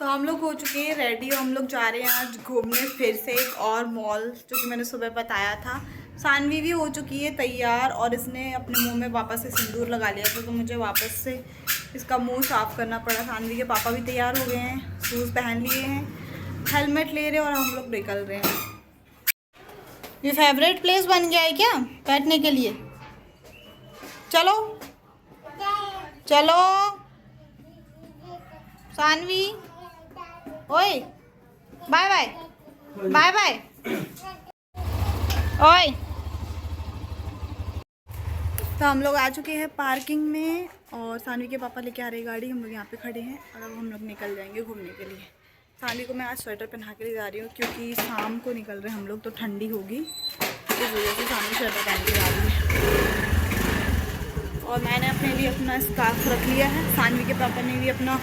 तो हम लोग हो चुके हैं रेडी और हम लोग जा रहे हैं आज घूमने फिर से एक और मॉल, जो कि मैंने सुबह बताया था। सानवी भी हो चुकी है तैयार और इसने अपने मुंह में वापस से सिंदूर लगा लिया था, तो मुझे वापस से इसका मुंह साफ़ करना पड़ा। सानवी के पापा भी तैयार हो गए हैं, शूज़ पहन लिए हैं, हेलमेट ले रहे हैं और हम लोग निकल रहे हैं। ये फेवरेट प्लेस बन गया है क्या बैठने के लिए? चलो चलो सानवी, ओए बाय बाय बाय बाय ओए। तो हम लोग आ चुके हैं पार्किंग में और सानवी के पापा लेके आ रहे हैं गाड़ी। हम लोग यहाँ पे खड़े हैं और अब हम लोग निकल जाएंगे घूमने के लिए। सानवी को मैं आज स्वेटर पहना के ले जा रही हूँ क्योंकि शाम को निकल रहे हैं हम लोग, तो ठंडी होगी, इस वजह से सानवी स्वेटर पहन के जा रही है। और मैंने अपने लिए अपना स्कार्फ रख लिया है, सानवी के पापा ने भी अपना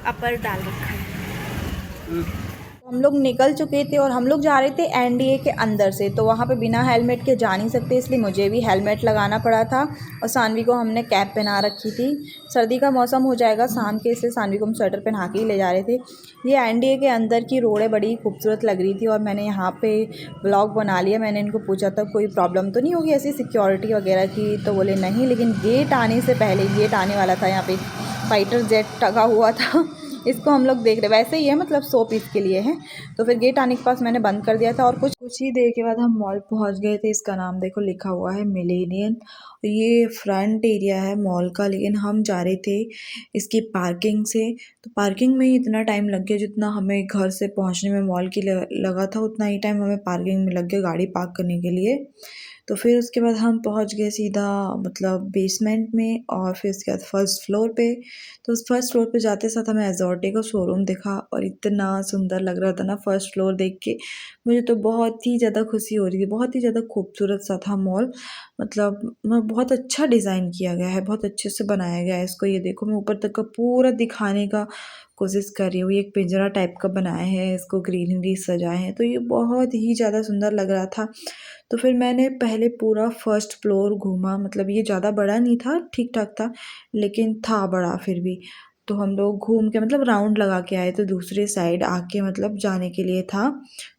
अपर डाल रखा है। हम लोग निकल चुके थे और हम लोग जा रहे थे एनडीए के अंदर से, तो वहाँ पे बिना हेलमेट के जा नहीं सकते, इसलिए मुझे भी हेलमेट लगाना पड़ा था। और सानवी को हमने कैप पहना रखी थी। सर्दी का मौसम हो जाएगा शाम के, इसलिए सानवी को हम स्वेटर पहना के ही ले जा रहे थे। ये एनडीए के अंदर की रोडें बड़ी खूबसूरत लग रही थी और मैंने यहाँ पे व्लॉग बना लिया। मैंने इनको पूछा था कोई प्रॉब्लम तो नहीं होगी ऐसी सिक्योरिटी वगैरह की, तो बोले नहीं, लेकिन गेट आने से पहले, गेट आने वाला था, यहाँ पे फाइटर जेट टगा हुआ था, इसको हम लोग देख रहे, वैसे ही है मतलब 100 पीस के लिए है। तो फिर गेट आने के पास मैंने बंद कर दिया था और कुछ ही देर के बाद हम मॉल पहुंच गए थे। इसका नाम देखो लिखा हुआ है मिलेनियम। ये फ्रंट एरिया है मॉल का, लेकिन हम जा रहे थे इसकी पार्किंग से, तो पार्किंग में ही इतना टाइम लग गया जितना हमें घर से पहुंचने में मॉल की लगा था, उतना ही टाइम हमें पार्किंग में लग गया गाड़ी पार्क करने के लिए। तो फिर उसके बाद हम पहुंच गए सीधा मतलब बेसमेंट में और फिर उसके बाद फर्स्ट फ्लोर पे। तो उस फर्स्ट फ्लोर पे जाते साथ हमें एजॉर्टे का शोरूम दिखा और इतना सुंदर लग रहा था ना फर्स्ट फ्लोर देख के, मुझे तो बहुत ही ज़्यादा खुशी हो रही थी। बहुत ही ज़्यादा खूबसूरत सा था मॉल, मतलब बहुत अच्छा डिज़ाइन किया गया है, बहुत अच्छे से बनाया गया है इसको। ये देखो मैं ऊपर तक का पूरा दिखाने का कोशिश कर रही हूँ। ये एक पिंजरा टाइप का बनाया है, इसको ग्रीनरी सजाए हैं, तो ये बहुत ही ज़्यादा सुंदर लग रहा था। तो फिर मैंने पहले पूरा फर्स्ट फ्लोर घूमा, मतलब ये ज़्यादा बड़ा नहीं था, ठीक ठाक था, लेकिन था बड़ा फिर भी। तो हम लोग घूम के मतलब राउंड लगा के आए, तो दूसरे साइड आके मतलब जाने के लिए था।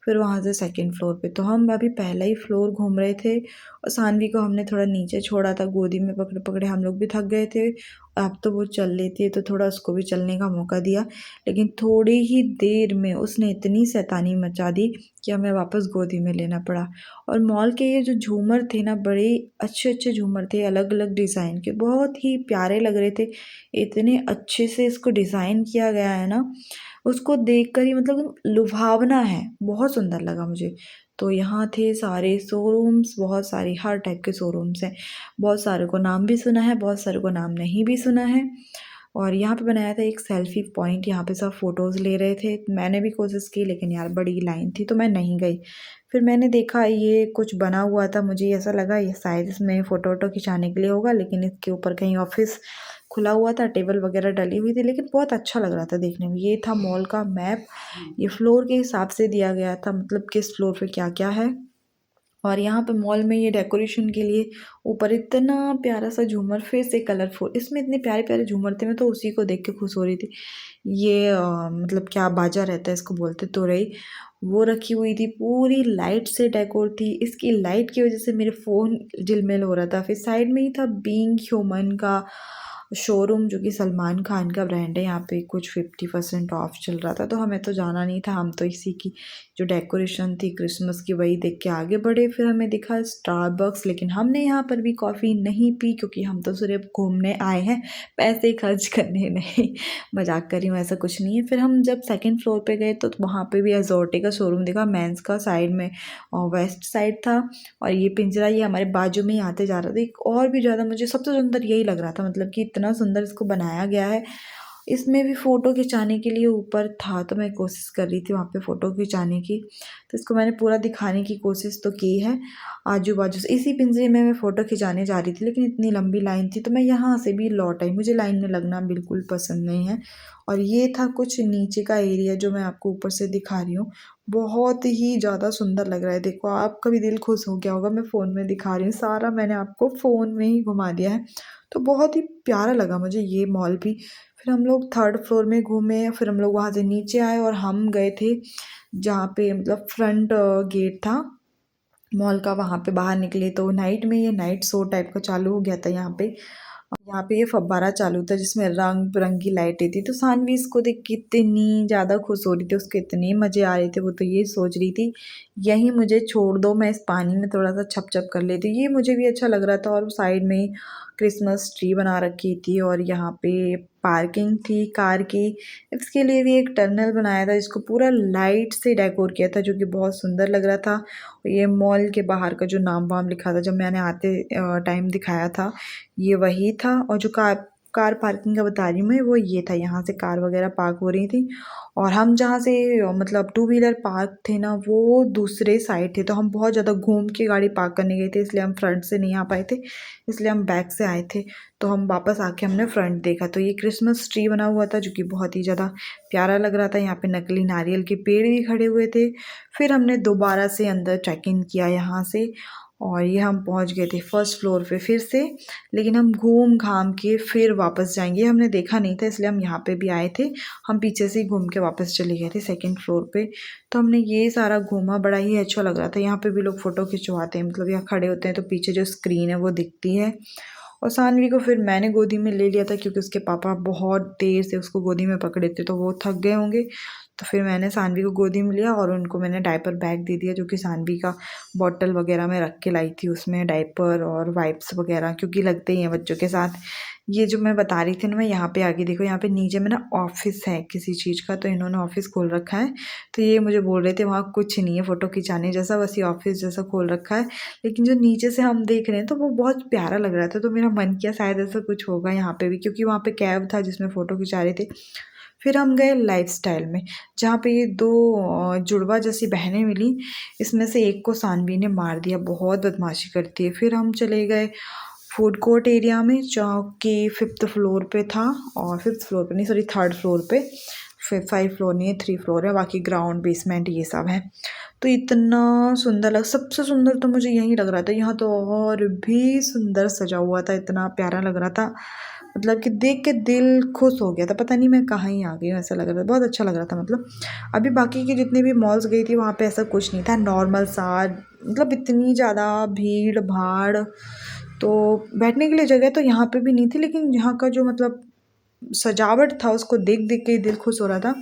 फिर वहाँ से सेकंड फ्लोर पे, तो हम अभी पहला ही फ्लोर घूम रहे थे और सानवी को हमने थोड़ा नीचे छोड़ा था, गोदी में पकड़े पकड़े हम लोग भी थक गए थे। अब तो वो चल लेती है तो थोड़ा उसको भी चलने का मौका दिया, लेकिन थोड़ी ही देर में उसने इतनी शैतानी मचा दी कि हमें वापस गोदी में लेना पड़ा। और मॉल के ये जो झूमर थे ना, बड़े अच्छे अच्छे झूमर थे, अलग अलग डिज़ाइन के, बहुत ही प्यारे लग रहे थे। इतने अच्छे से इसको डिज़ाइन किया गया है ना, उसको देखकर ही मतलब लुभावना है, बहुत सुंदर लगा मुझे। तो यहाँ थे सारे शोरूम्स, बहुत सारे हर टाइप के शोरूम्स हैं। बहुत सारे को नाम भी सुना है, बहुत सारे को नाम नहीं भी सुना है। और यहाँ पे बनाया था एक सेल्फी पॉइंट, यहाँ पे सब फ़ोटोज़ ले रहे थे। मैंने भी कोशिश की, लेकिन यार बड़ी लाइन थी तो मैं नहीं गई। फिर मैंने देखा ये कुछ बना हुआ था, मुझे ऐसा लगा ये शायद इसमें फ़ोटो वोटो खिंचाने के लिए होगा, लेकिन इसके ऊपर कहीं ऑफिस खुला हुआ था, टेबल वगैरह डली हुई थी, लेकिन बहुत अच्छा लग रहा था देखने में। ये था मॉल का मैप, ये फ्लोर के हिसाब से दिया गया था, मतलब किस फ्लोर पे क्या क्या है। और यहाँ पे मॉल में ये डेकोरेशन के लिए ऊपर इतना प्यारा सा झूमर, फिर से कलरफुल, इसमें इतने प्यारे प्यारे झूमर थे, मैं तो उसी को देख के खुश हो रही थी। ये मतलब क्या बाजा रहता है इसको बोलते, तो रही वो रखी हुई थी, पूरी लाइट से डेकोर थी। इसकी लाइट की वजह से मेरे फ़ोन झिलमिल हो रहा था। फिर साइड में ही था बीइंग ह्यूमन का शोरूम, जो कि सलमान खान का ब्रांड है। यहाँ पे कुछ 50% ऑफ चल रहा था, तो हमें तो जाना नहीं था, हम तो इसी की जो डेकोरेशन थी क्रिसमस की वही देख के आगे बढ़े। फिर हमें दिखा स्टारबक्स, लेकिन हमने यहाँ पर भी कॉफ़ी नहीं पी क्योंकि हम तो सिर्फ घूमने आए हैं, पैसे खर्च करने नहीं। मजाक कर रही हूँ, ऐसा कुछ नहीं है। फिर हम जब सेकंड फ्लोर पे गए तो वहाँ पे भी एजोर्टे का शोरूम दिखा, मेंस का साइड में और वेस्ट साइड था। और ये पिंजरा ये हमारे बाजू में ही आते जा रहा था। एक और भी ज़्यादा मुझे सबसे सुंदर यही लग रहा था, मतलब कि इतना सुंदर इसको बनाया गया है। इसमें भी फ़ोटो खिंचाने के लिए ऊपर था, तो मैं कोशिश कर रही थी वहाँ पे फ़ोटो खिंचाने की, तो इसको मैंने पूरा दिखाने की कोशिश तो की है आजू बाजू से। इसी पिंजरे में मैं फ़ोटो खिंचाने जा रही थी, लेकिन इतनी लंबी लाइन थी तो मैं यहाँ से भी लौट आई, मुझे लाइन में लगना बिल्कुल पसंद नहीं है। और ये था कुछ नीचे का एरिया जो मैं आपको ऊपर से दिखा रही हूँ, बहुत ही ज़्यादा सुंदर लग रहा है। देखो आपका भी दिल खुश हो गया होगा, मैं फ़ोन में दिखा रही हूँ, सारा मैंने आपको फ़ोन में ही घुमा दिया है। तो बहुत ही प्यारा लगा मुझे ये मॉल भी। फिर हम लोग थर्ड फ्लोर में घूमे, फिर हम लोग वहाँ से नीचे आए और हम गए थे जहाँ पे मतलब फ्रंट गेट था मॉल का, वहाँ पे बाहर निकले तो नाइट में ये नाइट शो टाइप का चालू हो गया था यहाँ पे। यहाँ पे ये फव्वारा चालू था जिसमें रंग बिरंगी लाइटें थी, तो सानवी इसको देख के इतनी ज़्यादा खुश हो रही थी, उसके इतने मज़े आ रहे थे। वो तो ये सोच रही थी यहीं मुझे छोड़ दो, मैं इस पानी में थोड़ा सा छप छप कर लेती। ये मुझे भी अच्छा लग रहा था। और साइड में ही क्रिसमस ट्री बना रखी थी और यहाँ पे पार्किंग थी कार की, इसके लिए भी एक टनल बनाया था जिसको पूरा लाइट से डेकोर किया था जो कि बहुत सुंदर लग रहा था। ये मॉल के बाहर का जो नाम वाम लिखा था जब मैंने आते टाइम दिखाया था ये वही था। और जो कार पार्किंग का बता रही हूँ मैं वो ये था, यहाँ से कार वगैरह पार्क हो रही थी। और हम जहाँ से मतलब टू व्हीलर पार्क थे ना वो दूसरे साइड थे, तो हम बहुत ज़्यादा घूम के गाड़ी पार्क करने गए थे, इसलिए हम फ्रंट से नहीं आ पाए थे, इसलिए हम बैक से आए थे। तो हम वापस आके हमने फ्रंट देखा तो ये क्रिसमस ट्री बना हुआ था जो कि बहुत ही ज़्यादा प्यारा लग रहा था। यहाँ पे नकली नारियल के पेड़ भी खड़े हुए थे। फिर हमने दोबारा से अंदर चेक इन किया यहाँ से और ये हम पहुँच गए थे फर्स्ट फ्लोर पे फिर से, लेकिन हम घूम घाम के फिर वापस जाएंगे, हमने देखा नहीं था इसलिए हम यहाँ पे भी आए थे। हम पीछे से ही घूम के वापस चले गए थे सेकंड फ्लोर पे। तो हमने ये सारा घूमा, बड़ा ही अच्छा लग रहा था। यहाँ पे भी लोग फ़ोटो खिंचवाते हैं, मतलब यहाँ खड़े होते हैं तो पीछे जो स्क्रीन है वो दिखती है। और सानवी को फिर मैंने गोदी में ले लिया था क्योंकि उसके पापा बहुत देर से उसको गोदी में पकड़े थे तो वो थक गए होंगे। तो फिर मैंने सानवी को गोदी में लिया और उनको मैंने डायपर बैग दे दिया जो कि सानवी का बॉटल वगैरह में रख के लाई थी, उसमें डायपर और वाइप्स वगैरह क्योंकि लगते ही हैं बच्चों के साथ। ये जो मैं बता रही थी ना, मैं यहाँ पे आगे देखो, यहाँ पे नीचे में ना ऑफिस है किसी चीज़ का, तो इन्होंने ऑफिस खोल रखा है। तो ये मुझे बोल रहे थे वहाँ कुछ नहीं है फ़ोटो खिंचाने जैसा, बस ये ऑफिस जैसा खोल रखा है। लेकिन जो नीचे से हम देख रहे हैं तो वो बहुत प्यारा लग रहा था, तो मेरा मन किया शायद ऐसा कुछ होगा यहाँ पे भी, क्योंकि वहाँ पे कैब था जिसमें फ़ोटो खिंचा रहे थे। फिर हम गए लाइफस्टाइल में जहाँ पे ये दो जुड़वा जैसी बहनें मिली, इसमें से एक को सानवी ने मार दिया, बहुत बदमाशी करती है। फिर हम चले गए फूड कोर्ट एरिया में जो कि फिफ्थ फ्लोर पे था, और फिफ्थ फ्लोर पे नहीं सॉरी थर्ड फ्लोर पे, फिर 5 फ्लोर नहीं है 3 फ्लोर है, बाकी ग्राउंड बेसमेंट ये सब है। तो इतना सुंदर सबसे सुंदर तो मुझे यही लग रहा था, यहाँ तो और भी सुंदर सजा हुआ था, इतना प्यारा लग रहा था, मतलब कि देख के दिल खुश हो गया था। पता नहीं मैं कहाँ ही आ गई हूँ, ऐसा लग रहा था, बहुत अच्छा लग रहा था। मतलब अभी बाकी के जितने भी मॉल्स गई थी वहाँ पे ऐसा कुछ नहीं था, नॉर्मल सा, मतलब इतनी ज़्यादा भीड़ भाड़ तो बैठने के लिए जगह तो यहाँ पे भी नहीं थी, लेकिन यहाँ का जो मतलब सजावट था उसको देख देख के दिल खुश हो रहा था।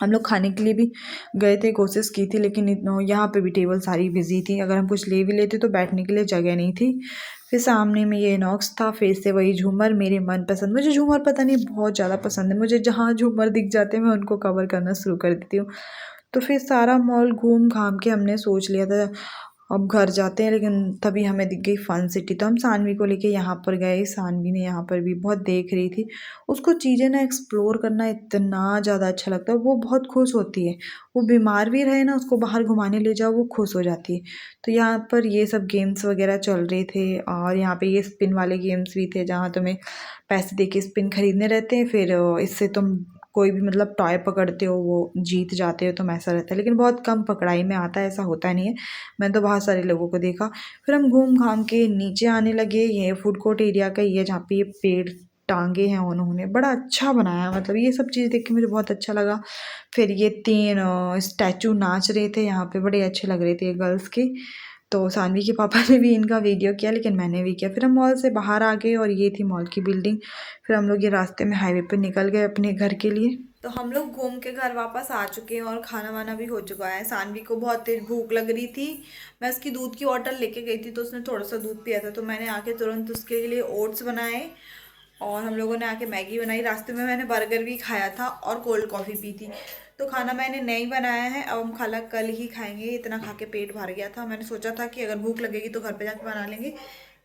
हम लोग खाने के लिए भी गए थे, कोशिश की थी, लेकिन यहाँ पे भी टेबल सारी बिजी थी, अगर हम कुछ ले भी लेते तो बैठने के लिए जगह नहीं थी। फिर सामने में ये इनॉक्स था, फिर से वही झूमर, मेरे मन पसंद, मुझे झूमर पता नहीं बहुत ज़्यादा पसंद है, मुझे जहाँ झूमर दिख जाते हैं मैं उनको कवर करना शुरू कर देती हूँ। तो फिर सारा मॉल घूम घाम के हमने सोच लिया था अब घर जाते हैं, लेकिन तभी हमें दिख गई फन सिटी, तो हम सानवी को लेके यहाँ पर गए। सानवी ने यहाँ पर भी बहुत देख रही थी, उसको चीज़ें ना एक्सप्लोर करना इतना ज़्यादा अच्छा लगता है, वो बहुत खुश होती है। वो बीमार भी रहे ना, उसको बाहर घुमाने ले जाओ वो खुश हो जाती है। तो यहाँ पर ये सब गेम्स वगैरह चल रहे थे, और यहाँ पे ये स्पिन वाले गेम्स भी थे जहाँ तुम्हें पैसे दे के स्पिन खरीदने रहते हैं, फिर इससे तुम कोई भी मतलब टॉय पकड़ते हो वो जीत जाते हो, तो ऐसा रहता है, लेकिन बहुत कम पकड़ाई में आता है, ऐसा होता नहीं है। मैंने तो बहुत सारे लोगों को देखा। फिर हम घूम घाम के नीचे आने लगे, ये फूड कोर्ट एरिया का ही है जहाँ पे ये पेड़ टांगे हैं उन्होंने, बड़ा अच्छा बनाया, मतलब ये सब चीज़ देख के मुझे बहुत अच्छा लगा। फिर ये 3 स्टैचू नाच रहे थे यहाँ पे, बड़े अच्छे लग रहे थे गर्ल्स के। तो सानवी के पापा ने भी इनका वीडियो किया, लेकिन मैंने भी किया। फिर हम मॉल से बाहर आ गए और ये थी मॉल की बिल्डिंग। फिर हम लोग ये रास्ते में हाईवे पे निकल गए अपने घर के लिए। तो हम लोग घूम के घर वापस आ चुके हैं और खाना वाना भी हो चुका है। सानवी को बहुत तेज भूख लग रही थी, मैं उसकी दूध की बॉटल लेके गई थी तो उसने थोड़ा सा दूध पिया था, तो मैंने आके तुरंत उसके लिए ओट्स बनाए और हम लोगों ने आके मैगी बनाई। रास्ते में मैंने बर्गर भी खाया था और कोल्ड कॉफ़ी पी थी। तो खाना मैंने नहीं बनाया है, अब हम खाना कल ही खाएंगे, इतना खा के पेट भर गया था। मैंने सोचा था कि अगर भूख लगेगी तो घर पे जाके बना लेंगे,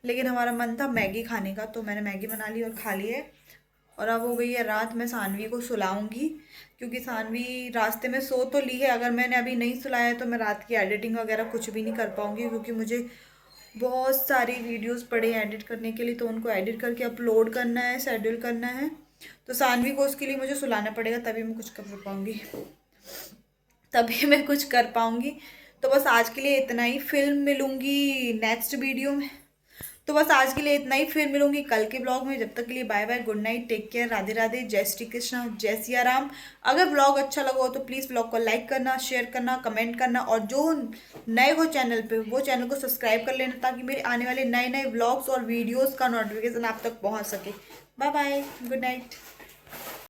लेकिन हमारा मन था मैगी खाने का, तो मैंने मैगी बना ली और खा ली है। और अब हो गई है रात, मैं सानवी को सुलाऊंगी क्योंकि सानवी रास्ते में सो तो ली है, अगर मैंने अभी नहीं सुलाया तो मैं रात की एडिटिंग वगैरह कुछ भी नहीं कर पाऊंगी, क्योंकि मुझे बहुत सारी वीडियोस पड़े हैं एडिट करने के लिए, तो उनको एडिट करके अपलोड करना है, शेड्यूल करना है। तो सानवी को उसके लिए मुझे सुलाना पड़ेगा, तभी मैं कुछ कर पाऊँगी, तभी मैं कुछ कर पाऊँगी। तो बस आज के लिए इतना ही, फिल्म मिलूँगी नेक्स्ट वीडियो में। तो बस आज के लिए इतना ही, फिर मिलूंगी कल के ब्लॉग में। जब तक के लिए bye bye, good night, take care, Radhe Radhe, जय श्री कृष्ण, जय सिया राम। अगर ब्लॉग अच्छा लगा हो तो प्लीज़ ब्लॉग को लाइक करना, शेयर करना, कमेंट करना, और जो नए हो चैनल पे वो चैनल को सब्सक्राइब कर लेना, ताकि मेरे आने वाले नए नए ब्लॉग्स और वीडियोज़ का नोटिफिकेशन आप तक पहुँच सके। Bye bye, good night.